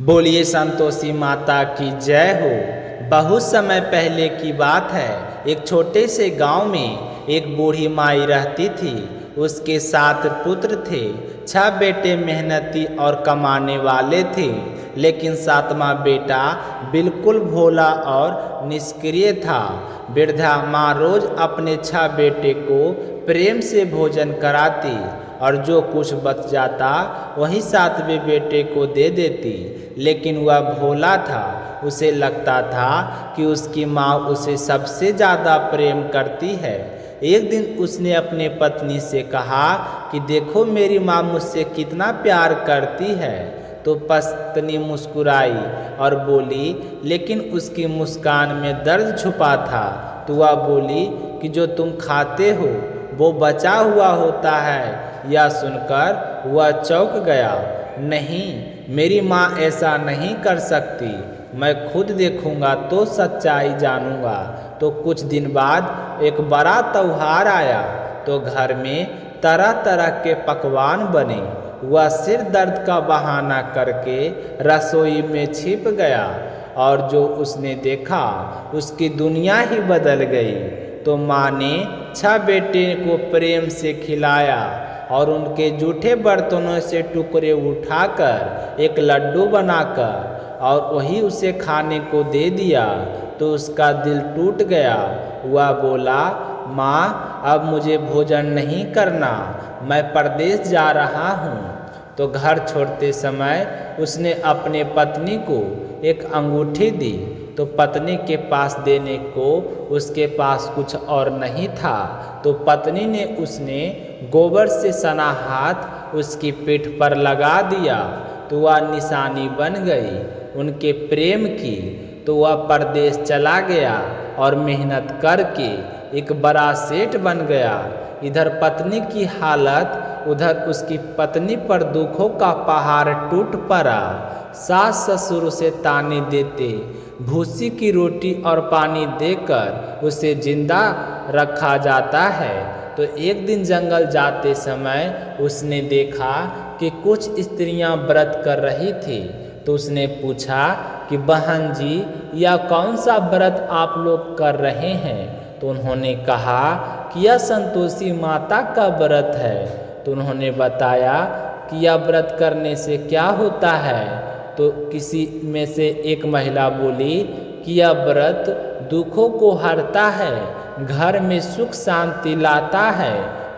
बोलिए संतोषी माता की जय हो। बहुत समय पहले की बात है। एक छोटे से गांव में एक बूढ़ी माई रहती थी। उसके 7 पुत्र थे। 6 बेटे मेहनती और कमाने वाले थे, लेकिन 7वां बेटा बिल्कुल भोला और निष्क्रिय था। वृद्धा माँ रोज अपने 6 बेटे को प्रेम से भोजन कराती और जो कुछ बच जाता वही 7वें बेटे को दे देती, लेकिन वह भोला था। उसे लगता था कि उसकी माँ उसे सबसे ज़्यादा प्रेम करती है। एक दिन उसने अपने पत्नी से कहा कि देखो मेरी माँ मुझसे कितना प्यार करती है। तो पत्नी मुस्कुराई और बोली, लेकिन उसकी मुस्कान में दर्द छुपा था। तो वह बोली कि जो तुम खाते हो वो बचा हुआ होता है। यह सुनकर वह चौंक गया। नहीं, मेरी माँ ऐसा नहीं कर सकती। मैं खुद देखूंगा तो सच्चाई जानूंगा। तो कुछ दिन बाद एक बड़ा त्योहार आया तो घर में तरह तरह के पकवान बने। वह सिर दर्द का बहाना करके रसोई में छिप गया और जो उसने देखा उसकी दुनिया ही बदल गई। तो माँ ने 6 बेटे को प्रेम से खिलाया और उनके जूठे बर्तनों से टुकड़े उठाकर एक लड्डू बनाकर और वही उसे खाने को दे दिया। तो उसका दिल टूट गया। वह बोला, माँ अब मुझे भोजन नहीं करना, मैं परदेश जा रहा हूँ। तो घर छोड़ते समय उसने अपने पत्नी को एक अंगूठी दी। तो पत्नी के पास देने को उसके पास कुछ और नहीं था। तो पत्नी ने उसने गोबर से सना हाथ उसकी पीठ पर लगा दिया। तो वह निशानी बन गई उनके प्रेम की। तो वह परदेश चला गया और मेहनत करके एक बड़ा सेठ बन गया। इधर पत्नी की हालत, उधर उसकी पत्नी पर दुखों का पहाड़ टूट पड़ा। सास ससुर उसे ताने देते, भूसी की रोटी और पानी देकर उसे जिंदा रखा जाता है। तो एक दिन जंगल जाते समय उसने देखा कि कुछ स्त्रियां व्रत कर रही थी। तो उसने पूछा कि बहन जी, यह कौन सा व्रत आप लोग कर रहे हैं? तो उन्होंने कहा कि यह संतोषी माता का व्रत है। तो उन्होंने बताया कि यह व्रत करने से क्या होता है। तो किसी में से एक महिला बोली कि यह व्रत दुखों को हरता है, घर में सुख शांति लाता है,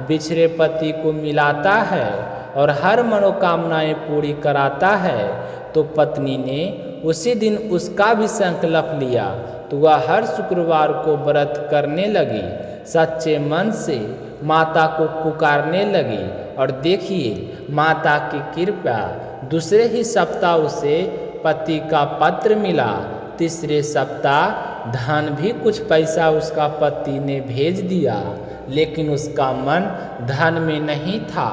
बिछड़े पति को मिलाता है और हर मनोकामनाएं पूरी कराता है। तो पत्नी ने उसी दिन उसका भी संकल्प लिया। तो वह हर शुक्रवार को व्रत करने लगी, सच्चे मन से माता को पुकारने लगी। और देखिए माता की कृपा, दूसरे ही सप्ताह उसे पति का पत्र मिला। तीसरे सप्ताह धन भी कुछ पैसा उसका पति ने भेज दिया, लेकिन उसका मन धन में नहीं था।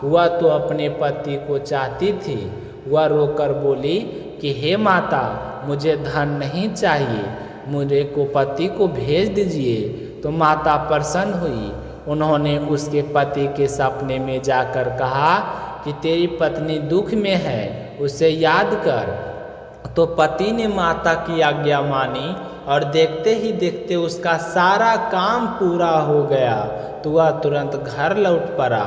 वह तो अपने पति को चाहती थी। वह रोकर बोली कि हे माता, मुझे धन नहीं चाहिए, मुझे को पति को भेज दीजिए। तो माता प्रसन्न हुई। उन्होंने उसके पति के सपने में जाकर कहा कि तेरी पत्नी दुख में है, उसे याद कर। तो पति ने माता की आज्ञा मानी और देखते ही देखते उसका सारा काम पूरा हो गया। तो वह तुरंत घर लौट पड़ा।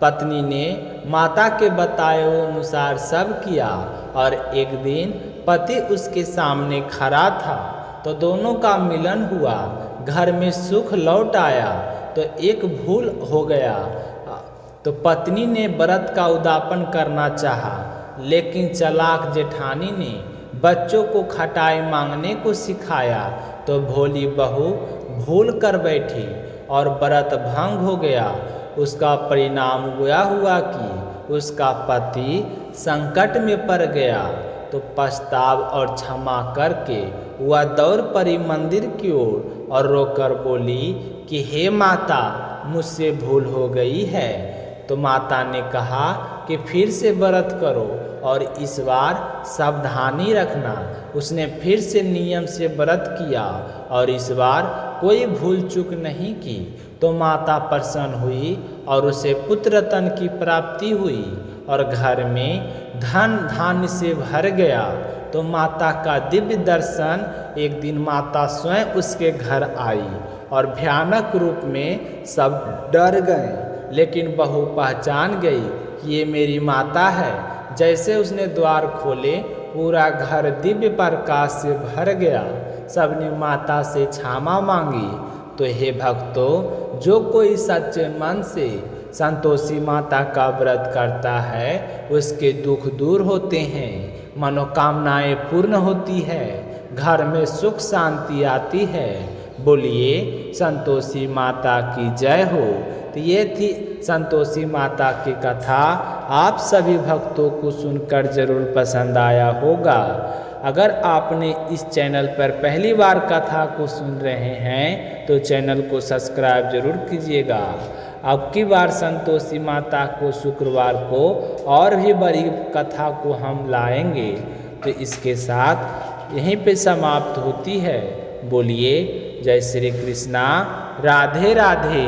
पत्नी ने माता के बताए अनुसार सब किया और एक दिन पति उसके सामने खड़ा था। तो दोनों का मिलन हुआ, घर में सुख लौट आया। तो एक भूल हो गया। तो पत्नी ने व्रत का उद्यापन करना चाहा, लेकिन चालाक जेठानी ने बच्चों को खटाई मांगने को सिखाया। तो भोली बहू भूल कर बैठी और व्रत भंग हो गया। उसका परिणाम यह हुआ कि उसका पति संकट में पड़ गया। तो पछताव और क्षमा करके वह दौड़ पड़ी मंदिर की ओर और रोकर बोली कि हे माता, मुझसे भूल हो गई है। तो माता ने कहा कि फिर से व्रत करो और इस बार सावधानी रखना। उसने फिर से नियम से व्रत किया और इस बार कोई भूल चूक नहीं की। तो माता प्रसन्न हुई और उसे पुत्र रत्न की प्राप्ति हुई और घर में धन धान्य से भर गया। तो माता का दिव्य दर्शन एक दिन माता स्वयं उसके घर आई और भयानक रूप में सब डर गए, लेकिन बहू पहचान गई कि ये मेरी माता है। जैसे उसने द्वार खोले पूरा घर दिव्य प्रकाश से भर गया। सबने माता से क्षमा मांगी। तो हे भक्तों, जो कोई सच्चे मन से संतोषी माता का व्रत करता है उसके दुख दूर होते हैं, मनोकामनाएं पूर्ण होती है, घर में सुख शांति आती है। बोलिए संतोषी माता की जय हो। तो ये थी संतोषी माता की कथा। आप सभी भक्तों को सुनकर जरूर पसंद आया होगा। अगर आपने इस चैनल पर पहली बार कथा को सुन रहे हैं तो चैनल को सब्सक्राइब जरूर कीजिएगा। अब की बार संतोषी माता को शुक्रवार को और भी बड़ी कथा को हम लाएंगे। तो इसके साथ यहीं पे समाप्त होती है। बोलिए जय श्री कृष्णा, राधे राधे।